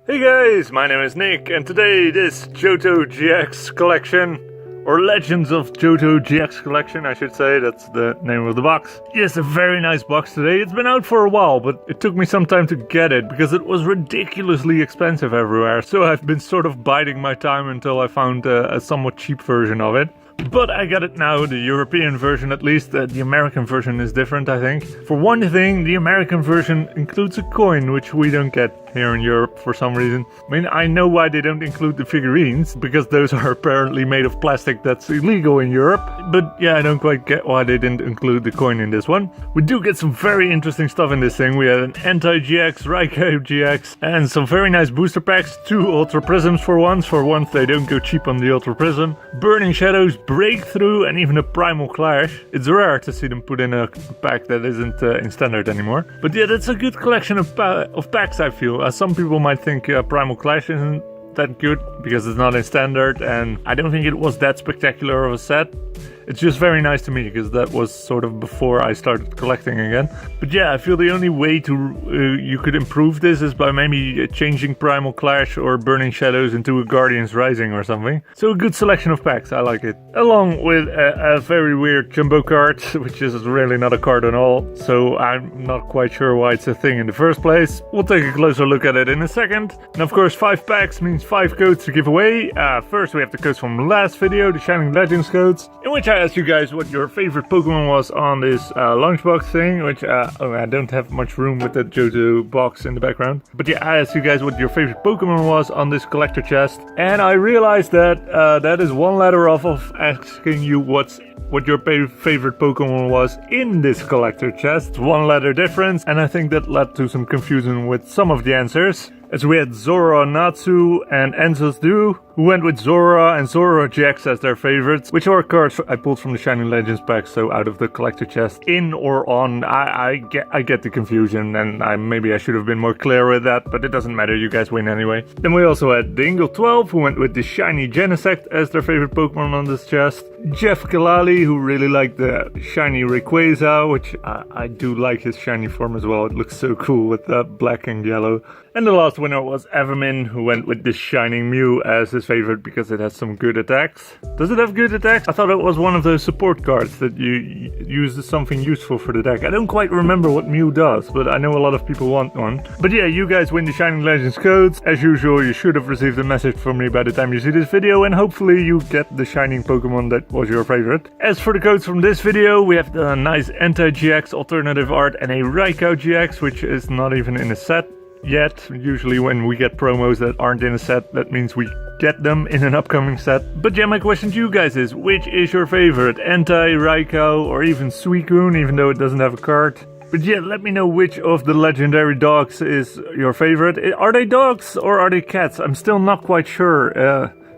Hey guys, my name is Nick, and today this Johto GX collection, or Legends of Johto GX collection, I should say, that's the name of the box. Yes, a very nice box today. It's been out for a while, but it took me some time to get it, because it was ridiculously expensive everywhere, so I've been sort of biding my time until I found a somewhat cheap version of it. But I got it now, the European version at least. The American version is different, I think. For one thing, the American version includes a coin, which we don't get here in Europe for some reason. I mean, I know why they don't include the figurines, because those are apparently made of plastic that's illegal in Europe. But yeah, I don't quite get why they didn't include the coin in this one. We do get some very interesting stuff in this thing. We had an Anti-GX, Raikou GX, and some very nice booster packs. 2 Ultra Prisms for once. For once, they don't go cheap on the Ultra Prism. Burning Shadows, Breakthrough, and even a Primal Clash. It's rare to see them put in a pack that isn't in standard anymore. But yeah, that's a good collection of packs, I feel. Some people might think Primal Clash isn't that good because it's not in standard, and I don't think it was that spectacular of a set. It's just very nice to me because that was sort of before I started collecting again. But yeah, I feel the only way to you could improve this is by maybe changing Primal Clash or Burning Shadows into a Guardians Rising or something. So a good selection of packs, I like it. Along with a very weird jumbo card, which is really not a card at all. So I'm not quite sure why it's a thing in the first place. We'll take a closer look at it in a second. And of course 5 packs means 5 codes to give away. First we have the codes from the last video, the Shining Legends codes, in which I asked you guys what your favorite Pokemon was on this launchbox thing, which I don't have much room with that Johto box in the background. But yeah, I asked you guys what your favorite Pokemon was on this collector chest, and I realized that that is one letter off of asking you what your favorite Pokemon was in this collector chest. One letter difference, and I think that led to some confusion with some of the answers. As we had Zora Natsu and Enzo's Dew, who went with Zora and Zora GX as their favorites, which are cards I pulled from the Shining Legends pack, so out of the collector chest. In or on, I get the confusion, and maybe I should have been more clear with that, but it doesn't matter, you guys win anyway. Then we also had Dingle 12, who went with the Shiny Genesect as their favorite Pokemon on this chest. Jeff Kalali, who really liked the Shiny Rayquaza, which I do like his shiny form as well. It looks so cool with that black and yellow. And the last winner was Evermin, who went with the Shining Mew as his favorite because it has some good attacks. Does it have good attacks? I thought it was one of those support cards that you use as something useful for the deck. I don't quite remember what Mew does, but I know a lot of people want one. But yeah, you guys win the Shining Legends codes. As usual, you should have received a message from me by the time you see this video, and hopefully you get the Shining Pokemon that was your favorite. As for the codes from this video, we have the nice Anti-GX alternative art and a Raikou GX, which is not even in a set yet. Usually when we get promos that aren't in a set, that means we get them in an upcoming set. But yeah, my question to you guys is, which is your favorite? Anti, Raikou, or even Suicune, even though it doesn't have a card? But yeah, let me know which of the legendary dogs is your favorite. Are they dogs or are they cats? I'm still not quite sure.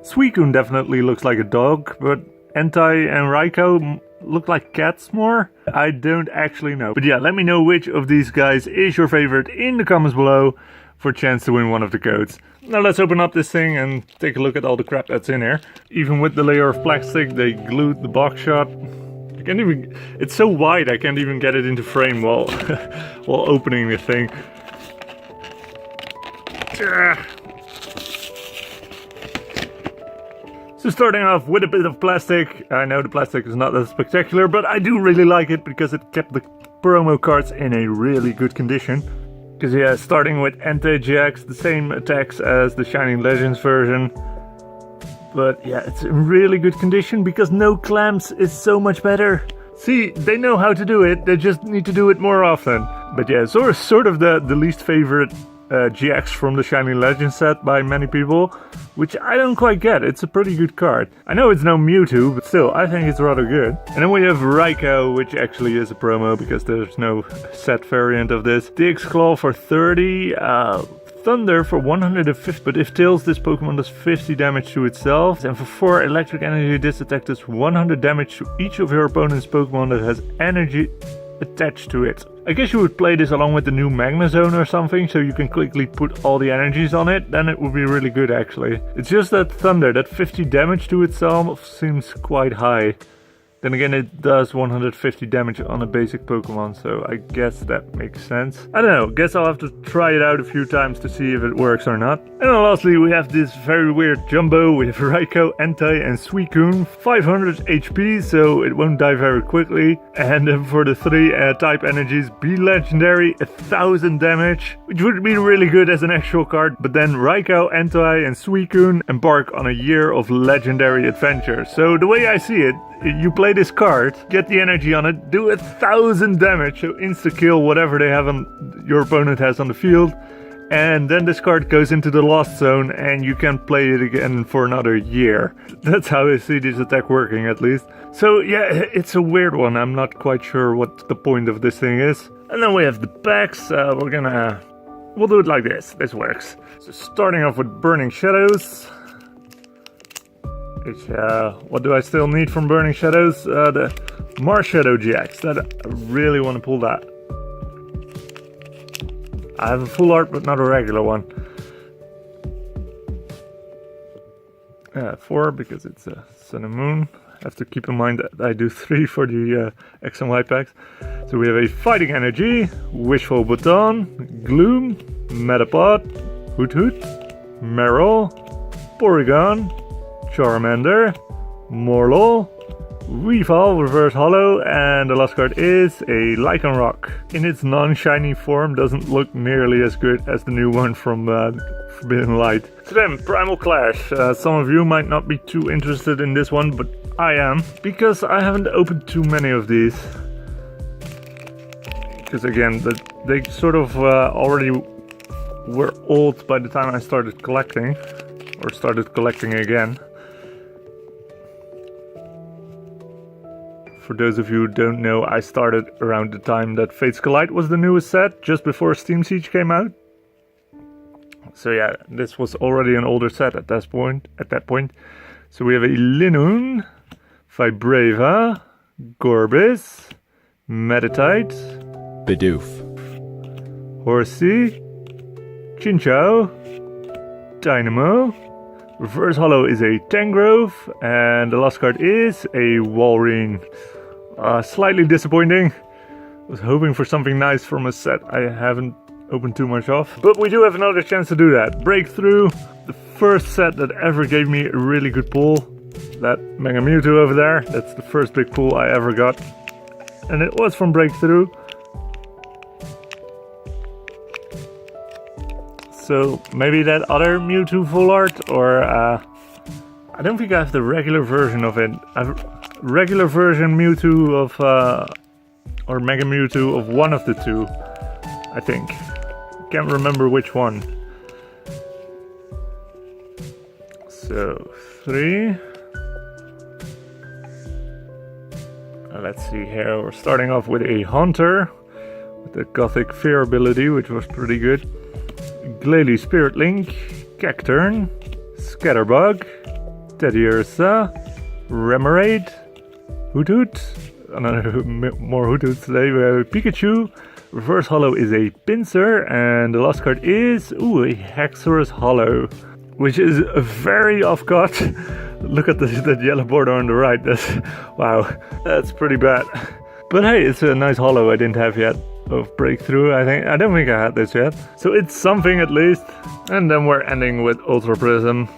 Suicune definitely looks like a dog, but Anti and Raikou look like cats more? I don't actually know. But yeah, let me know which of these guys is your favorite in the comments below for a chance to win one of the codes. Now let's open up this thing and take a look at all the crap that's in here. Even with the layer of plastic, they glued the box shut. I can't even... It's so wide I can't even get it into frame while, while opening the thing. So starting off with a bit of plastic. I know the plastic is not that spectacular, but I do really like it because it kept the promo cards in a really good condition. Because yeah, starting with Anti-GX, the same attacks as the Shining Legends version. But yeah, it's in really good condition because no clamps is so much better. See, they know how to do it, they just need to do it more often. But yeah, it's sort of the least favorite GX from the Shining Legends set by many people, which I don't quite get. It's a pretty good card. I know it's no Mewtwo, but still, I think it's rather good. And then we have Raikou, which actually is a promo because there's no set variant of this. DX Claw for 30, Thunder for 150, but if Tails, this Pokemon does 50 damage to itself. And for 4 Electric Energy, this attack does 100 damage to each of your opponent's Pokemon that has energy attached to it. I guess you would play this along with the new Magnezone or something, so you can quickly put all the energies on it, then it would be really good actually. It's just that Thunder, that 50 damage to itself seems quite high. Then again, it does 150 damage on a basic Pokemon, so I guess that makes sense. I don't know, guess I'll have to try it out a few times to see if it works or not. And then lastly, we have this very weird Jumbo with Raikou, Entei and Suicune. 500 HP, so it won't die very quickly. And then for the 3 type energies, be legendary, 1000 damage, which would be really good as an actual card. But then Raikou, Entei and Suicune embark on a year of legendary adventure. So the way I see it, you play this card, get the energy on it, do 1000 damage, so insta-kill whatever they have on your opponent has on the field, and then this card goes into the Lost Zone and you can play it again for another year. That's how I see this attack working, at least. So yeah, it's a weird one. I'm not quite sure what the point of this thing is. And then we have the packs. We'll do it like this. This works. So starting off with Burning Shadows. Which, what do I still need from Burning Shadows? The Marshadow GX. That I really want to pull that. I have a full art, but not a regular one. 4 because it's Sun and Moon. I have to keep in mind that I do 3 for the X and Y packs. So we have a Fighting Energy, Wishful Baton, Gloom, Metapod, Hoot Hoot, Meryl, Porygon, Charmander, Morlul, Weavile, Reverse Hollow, and the last card is a Lycanroc. In its non-shiny form, doesn't look nearly as good as the new one from Forbidden Light. So then, Primal Clash. Some of you might not be too interested in this one, but I am, because I haven't opened too many of these. Because again, they sort of already were old by the time I started collecting, or started collecting again. For those of you who don't know, I started around the time that Fates Collide was the newest set, just before Steam Siege came out. So yeah, this was already an older set at that point. So we have a Linoone, Vibrava, Gorbis, Meditite, Bidoof, Horsey, Chinchou, Dynamo. Reverse Hollow is a Tangrowth, and the last card is a Walrein. Slightly disappointing. Was hoping for something nice from a set I haven't opened too much of. But we do have another chance to do that. Breakthrough, the first set that ever gave me a really good pull. That Mega Mewtwo over there, that's the first big pull I ever got. And it was from Breakthrough. So maybe that other Mewtwo full art, or I don't think I have the regular version of it. I have a regular version Mewtwo of, or Mega Mewtwo of one of the two, I think. Can't remember which one. So 3. Let's see here. We're starting off with a Haunter with the Gothic Fear ability, which was pretty good. Glalie Spirit Link, Cacturn, Scatterbug, Teddiursa, Remoraid, Hoot Hoot, another more Hoot Hoots today. We have a Pikachu, Reverse Hollow is a Pinsir, and the last card is, a Haxorus Hollow, which is very off-cut. Look at that yellow border on the right, wow, that's pretty bad. But hey, it's a nice Hollow I didn't have yet. Of Breakthrough, I don't think I had this yet. So it's something at least. And then we're ending with Ultra Prism.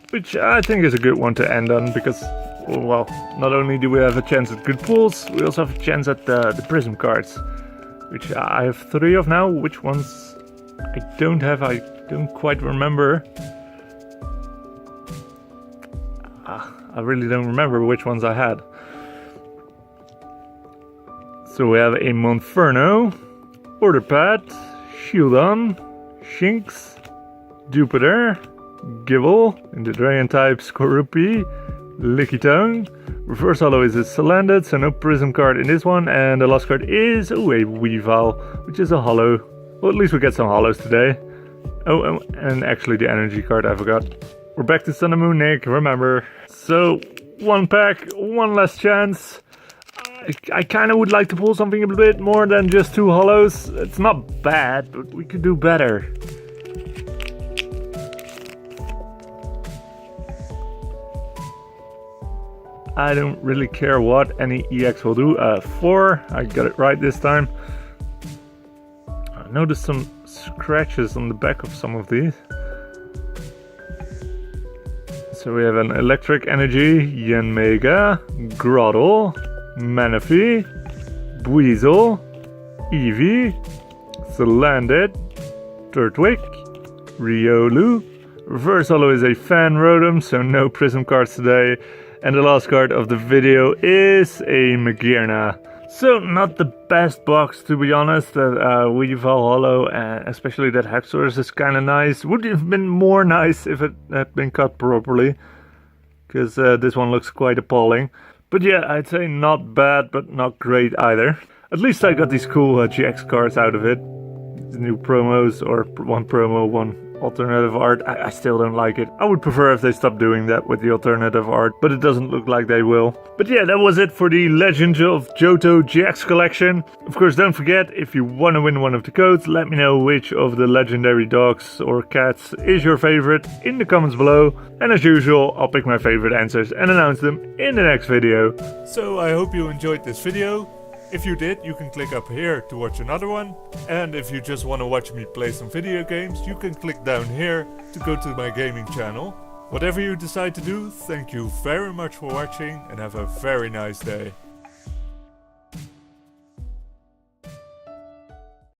Which I think is a good one to end on, because, well, not only do we have a chance at good pulls, we also have a chance at the Prism cards. Which I have 3 of now. Which ones I don't have, I don't quite remember. I really don't remember which ones I had. So we have a Monferno, Orderpad, Shieldon, Shinx, Jupiter, Gible, in the Dragon type Skorupi, Lickitung. Reverse Hollow is a Salandit, so no Prism card in this one. And the last card is a Weavile, which is a Hollow. Well, at least we get some Hollows today. Oh, and actually the energy card I forgot. We're back to Sun and Moon, Nick, remember. So, 1 pack, 1 last chance. I kind of would like to pull something a bit more than just 2 Hollows. It's not bad, but we could do better. I don't really care what any EX will do. 4, I got it right this time. I noticed some scratches on the back of some of these. So we have an Electric Energy, Yanmega, Groddle, Manaphy, Buizel, Eevee, Salandit, Turtwig, Riolu. Reverse Holo is a Fan Rotom, so no Prism cards today. And the last card of the video is a Magearna. So not the best box, to be honest. Weavile Holo, especially that Haxorus is kind of nice. Would have been more nice if it had been cut properly, because this one looks quite appalling. But yeah, I'd say not bad, but not great either. At least I got these cool GX cards out of it. The new promos, or one promo, one alternative art. I still don't like it. I would prefer if they stopped doing that with the alternative art, but it doesn't look like they will. But yeah, that was it for the Legends of Johto GX collection. Of course, don't forget, if you want to win one of the codes, let me know which of the legendary dogs or cats is your favorite in the comments below. And as usual, I'll pick my favorite answers and announce them in the next video. So I hope you enjoyed this video. If you did, you can click up here to watch another one. And if you just want to watch me play some video games, you can click down here to go to my gaming channel. Whatever you decide to do, thank you very much for watching and have a very nice day.